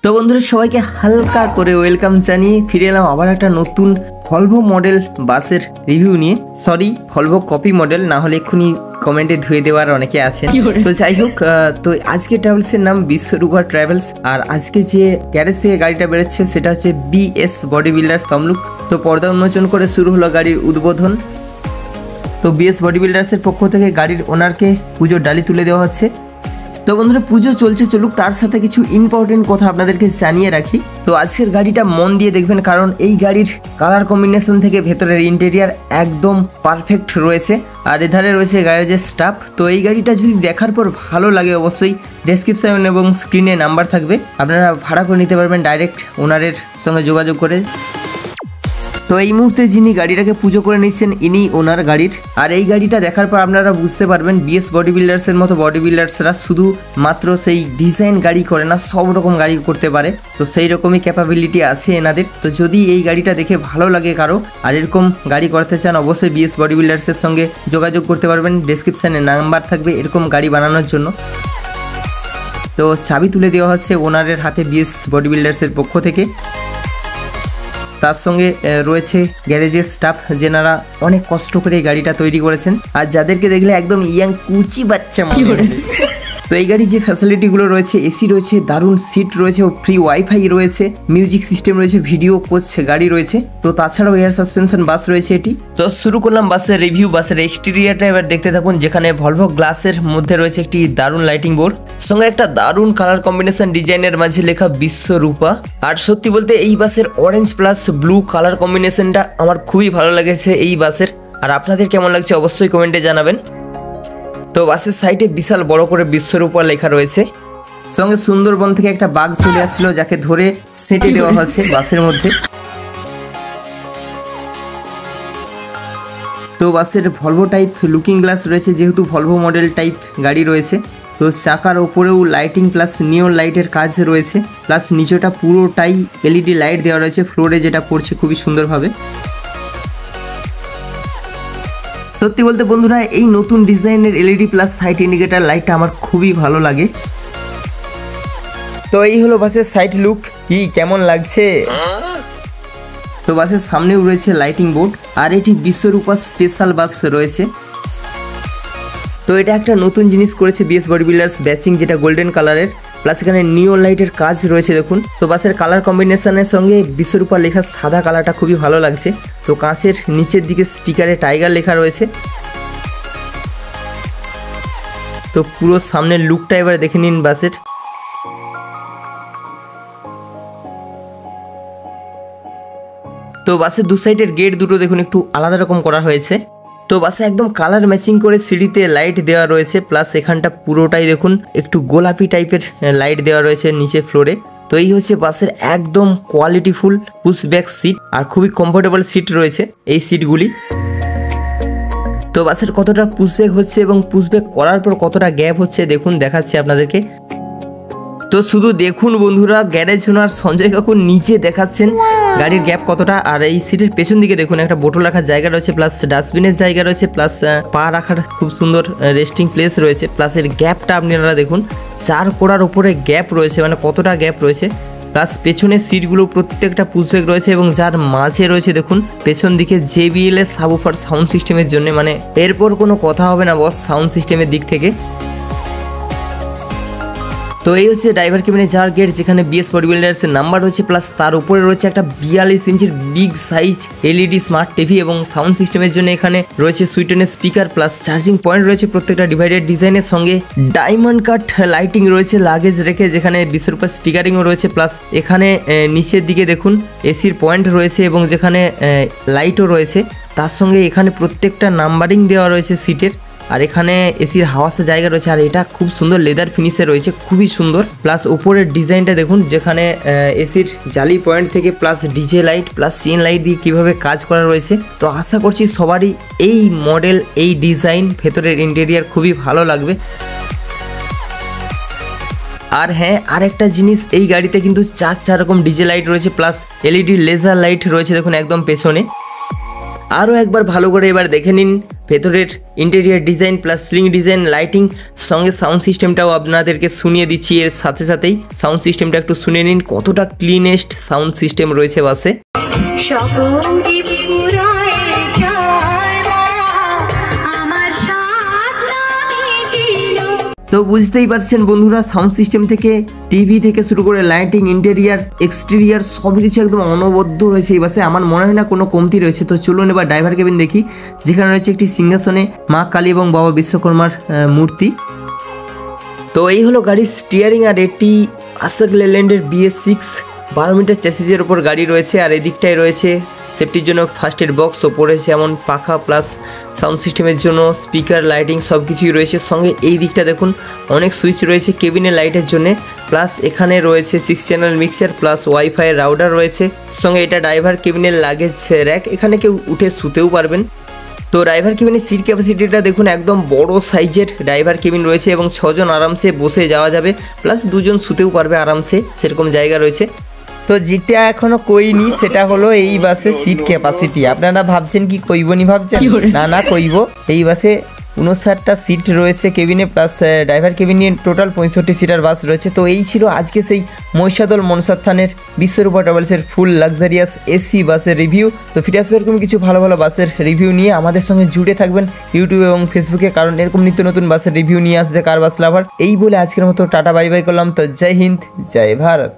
তো বন্ধুরা সবাইকে হালকা করে ওয়েলকাম জানিয়ে ফিরে এলাম আবার একটা নতুন ভলভো মডেল বাসের রিভিউ নিয়ে। সরি, ভলভো কপি মডেল, না হলে এক্ষুনি কমেন্টে ধুয়ে দেওয়ার অনেকে আছেন। তো যাই হোক, তো আজকে ট্রাভেলসের নাম বিশ্বরূপা ট্রাভেলস, আর আজকে যে গ্যারেজ থেকে গাড়িটা বেরোচ্ছে সেটা হচ্ছে বিএস বডি বিল্ডার্স তমলুক। তো পর্দা উন্মোচন করে শুরু হলো গাড়ির উদ্বোধন। তো বিএস বডি বিল্ডার্সের পক্ষ থেকে গাড়ির ওনারকে পুজোর ডালি তুলে দেওয়া হচ্ছে। তো বন্ধুরা পুজো চলছে চলুক, তার সাথে কিছু ইম্পর্টেন্ট কথা আপনাদেরকে জানিয়ে রাখি। তো আজকের গাড়িটা মন দিয়ে দেখবেন, কারণ এই গাড়ির কালার কম্বিনেশন থেকে ভেতরের ইন্টেরিয়ার একদম পারফেক্ট রয়েছে। আর এধারে রয়েছে গ্যারেজের স্টাফ। তো এই গাড়িটা যদি দেখার পর ভালো লাগে অবশ্যই ডেসক্রিপশন এবং স্ক্রিনে নাম্বার থাকবে, আপনারা ভাড়া করে নিতে পারবেন ডাইরেক্ট ওনারের সঙ্গে যোগাযোগ করে। তো এই মুহূর্তে যিনি গাড়িটাকে পুজো করে নিচ্ছেন ইনি ওনার গাড়ির। আর এই গাড়িটা দেখার পর আপনারা বুঝতে পারবেন বিএস বডি বিল্ডার্সের মতো বডি বিল্ডার্সরা শুধু মাত্র সেই ডিজাইন গাড়ি করে না, সব রকম গাড়ি করতে পারে। তো সেই রকমই ক্যাপাবিলিটি আছে এনাদের। তো যদি এই গাড়িটা দেখে ভালো লাগে কারো আর এরকম গাড়ি করতে চান, অবশ্যই বিএস বডি বিল্ডার্সের সঙ্গে যোগাযোগ করতে পারবেন, ডেসক্রিপশানে নাম্বার থাকবে এরকম গাড়ি বানানোর জন্য। তো চাবি তুলে দেওয়া হচ্ছে ওনারের হাতে বিএস বডি বিল্ডার্সের পক্ষ থেকে। তার সঙ্গে রয়েছে গ্যারেজের স্টাফ, যেনারা অনেক কষ্ট করে এই গাড়িটা তৈরি করেছেন আর যাদেরকে দেখলে একদম ইয়াং কুচি বাচ্চা মনে হয়। তো এই গাড়ির যে ফ্যাসিলিটিগুলো রয়েছে, এসি রয়েছে, দারুণ সিট রয়েছে, ফ্রি ওয়াইফাই রয়েছে, মিউজিক সিস্টেম রয়েছে, ভিডিও কোচ গাড়ি রয়েছে। তো তাছাড়াও এয়ার সাসপেনশন বাস রয়েছে এটি। তো শুরু করলাম বাসের রিভিউ। বাসের এক্সটেরিয়ারটা এবার দেখতে থাকুন, যেখানে ভলভো গ্লাসের মধ্যে রয়েছে একটি দারুণ লাইটিং বোর্ড, সঙ্গে একটা দারুণ কালার কম্বিনেশন ডিজাইনের মাঝে লেখা বিশ্বরূপা। আর সত্যি বলতে এই বাসের অরেঞ্জ প্লাস ব্লু কালার কম্বিনেশনটা আমার খুবই ভালো লেগেছে এই বাসের। আর আপনাদের কেমন লাগছে অবশ্যই কমেন্টে জানাবেন। তো বাসের সাইডে বিশাল বড় করে বিশ্বরূপা লেখা রয়েছে, সঙ্গে সুন্দরবন থেকে একটা বাঘ চলে আসছিল যাকে ধরে সেঁটে দেওয়া হয়েছে বাসের মধ্যে। তো বাসের ভলভো টাইপ লুকিং গ্লাস রয়েছে, যেহেতু ভলভো মডেল টাইপ গাড়ি রয়েছে। তো চাকার ওপরেও লাইটিং প্লাস নিয়ন লাইটের কাজ রয়েছে, প্লাস নিচেটা পুরোটাই এলইডি লাইট দেওয়া রয়েছে, ফ্লোরে যেটা পড়ছে খুবই সুন্দরভাবে। সত্যি বলতে বন্ধুরা এই নতুন ডিজাইনের এলইডি প্লাস সাইড ইন্ডিকেটার লাইটটা আমার খুবই ভালো লাগে। তো এই হলো বাসের সাইড লুক, কি কেমন লাগছে। তো বাসের সামনেও রয়েছে লাইটিং বোর্ড, আর এটি বিশ্বরূপা স্পেশাল বাস রয়েছে। তো এটা একটা নতুন জিনিস করেছে বিএস বডি বিল্ডার্স, ব্যাচিং যেটা গোল্ডেন কালারের, প্লাস এখানে নিয়ন লাইটের কাজ রয়েছে দেখুন। তো বাসের কালার কম্বিনেশনের সঙ্গে বিশ্বরূপা লেখা সাদা কালারটা খুবই ভালো লাগছে। তো কাঁচের নিচের দিকে স্টিকারে টাইগার লেখা রয়েছে। তো পুরো সামনের লুকটা এবার দেখে নিন বাসের। তো বাসের দু সাইডের গেট দুটো দেখুন একটু আলাদা রকম করা হয়েছে। তো বাসে একদম কালার ম্যাচিং করে সিঁড়িতে লাইট দেওয়া রয়েছে, প্লাস এখানটা পুরোটাই দেখুন একটু গোলাপি টাইপের লাইট দেওয়া রয়েছে নিচে ফ্লোরে। তো এই হচ্ছে বাসের একদম কোয়ালিটিফুল পুশব্যাক সিট, আর খুবই কমফোর্টেবল সিট রয়েছে এই সিটগুলি। তো বাসের কতটা পুশব্যাক হচ্ছে এবং পুশব্যাক করার পর কতটা গ্যাপ হচ্ছে দেখুন, দেখাচ্ছি আপনাদেরকে। তো শুধু দেখুন বন্ধুরা, গ্যারেজ ওনার সঞ্জয় কাকু নিচে দেখাচ্ছেন গাড়ির গ্যাপ কতটা। আর এই সিটের পেছন দিকে দেখুন একটা বোতল রাখার জায়গা রয়েছে, প্লাস ডাস্টবিনের জায়গা রয়েছে, প্লাস পা রাখার খুব সুন্দর রেস্টিং প্লেস রয়েছে। প্লাস এর গ্যাপটা আপনারা দেখুন 4 কোড়ার উপরে গ্যাপ রয়েছে, মানে কতটা গ্যাপ রয়েছে। প্লাস পেছনের সিটগুলো প্রত্যেকটা পুশব্যাক রয়েছে, এবং যার মাঝে রয়েছে দেখুন পেছন দিকে JBL এর সাবউফার সাউন্ড সিস্টেমের জন্য, মানে এরপর কোনো কথা হবে না বস সাউন্ড সিস্টেমের দিক থেকে। তো এই হচ্ছে ড্রাইভার কেবিনে যাওয়ার গেট, যেখানে বিএস বডি বিল্ডার্সের নাম্বার রয়েছে, প্লাস তার উপরে রয়েছে একটা 42 ইঞ্চির big size LED smart TV, এবং সাউন্ড সিস্টেমের জন্য এখানে রয়েছে সুইটেনের স্পিকার, প্লাস চার্জিং পয়েন্ট রয়েছে প্রত্যেকটা ডিভাইডেড ডিজাইনের সঙ্গে। ডায়মন্ড কাট লাইটিং রয়েছে লাগেজ রেখে, যেখানে বিশ্বরূপা স্টিকারিংও রয়েছে, প্লাস এখানে নিচের দিকে দেখুন এসির পয়েন্ট রয়েছে, এবং যেখানে লাইটও রয়েছে। তার সঙ্গে এখানে প্রত্যেকটা নাম্বারিং দেওয়া রয়েছে সিটের, আর এখানে এসির হাওয়াসের জায়গা রয়েছে, আর এটা খুব সুন্দর লেদার ফিনিশে রয়েছে, খুবই সুন্দর। প্লাস উপরের ডিজাইনটা দেখুন, যেখানে এসির জালি পয়েন্ট থেকে plus DJ light plus chain light দিয়ে কিভাবে কাজ করা রয়েছে। তো আশা করছি সবারই এই মডেল এই ডিজাইন ভেতরের ইন্টেরিয়ার খুবই ভালো লাগবে। আর হ্যাঁ, আরেকটা জিনিস, এই গাড়িতে কিন্তু 4 রকম ডিজে লাইট রয়েছে, প্লাস এলইডি লেজার লাইট রয়েছে দেখুন একদম পেছনে। আরও একবার ভালো করে এবার দেখে নিন ভেতরের interior design plus ceiling design, lighting, সঙ্গে সাউন্ড সিস্টেমটাও আপনাদেরকে শুনিয়ে দিচ্ছি। এর সাথে সাথেই সাউন্ড সিস্টেমটা একটু শুনে নিন, কতটা ক্লিনেস্ট সাউন্ড সিস্টেম রয়েছে বাসে। তো বুঝতেই পারছেন বন্ধুরা, সাউন্ড সিস্টেম থেকে টিভি থেকে শুরু করে লাইটিং, ইন্টেরিয়ার, এক্সটেরিয়ার সব কিছু একদম অনবদ্য রয়েছে এই বাসে। আমার মনে হয় না কোনো কমতি রয়েছে। তো চলুন এবার ড্রাইভার কেবিন দেখি, যেখানে রয়েছে একটি সিংহাসনে মা কালী এবং বাবা বিশ্বকর্মার মূর্তি। তো এই হলো গাড়ির স্টিয়ারিং, আর এটি আশোক লেল্যান্ডের BS6 12 মিটার চ্যাসিসের ওপর গাড়ি রয়েছে। আর এদিকটায় রয়েছে সেফটির জন্য ফার্স্ট এড বক্স, ওপরে যেমন পাখা প্লাস সাউন্ড সিস্টেমের জন্য স্পিকার, লাইটিং সব কিছুই রয়েছে। সঙ্গে এই দিকটা দেখুন অনেক সুইচ রয়েছে কেবিনের লাইটের জন্য, প্লাস এখানে রয়েছে 6 channel mixer plus wifi router রয়েছে। সঙ্গে এটা ড্রাইভার কেবিনের লাগেজ র্যাক, এখানে কেউ উঠে শুতেও পারবেন। তো ড্রাইভার কেবিনের সিট ক্যাপাসিটিটা দেখুন, একদম বড় সাইজের ড্রাইভার কেবিন রয়েছে এবং 6 জন আরামসে বসে যাওয়া যাবে, প্লাস 2 জন শুতেও পারবে আরামসে, সেরকম জায়গা রয়েছে। তো যেটা এখনো কইনি সেটা হলো এই বাসে সিট ক্যাপাসিটি। আপনারা ভাবছেন কি কইবনি ভাবছেন, না কইব। এই বাসে 59টা সিট রয়েছে কেবিনে, প্লাস ড্রাইভার কেবিন নিয়ে টোটাল 65 সিটার বাস রয়েছে। তো এই ছিল আজকে সেই মহিষাদল মনসার থানের বিশ্বরূপা ট্রাভেলসের ফুল লাক্সারিয়াস এসি বাসের রিভিউ। তো ফিরে আসবে এরকম কিছু ভালো ভালো বাসের রিভিউ নিয়ে। আমাদের সঙ্গে জুড়ে থাকবেন ইউটিউব এবং ফেসবুকে, কারণ এরকম নিত্য নতুন বাসের রিভিউ নিয়ে আসবে কার বাস লাভার। এই বলে আজকের মতো টাটা বাই বাই করলাম। তো জয় হিন্দ, জয় ভারত।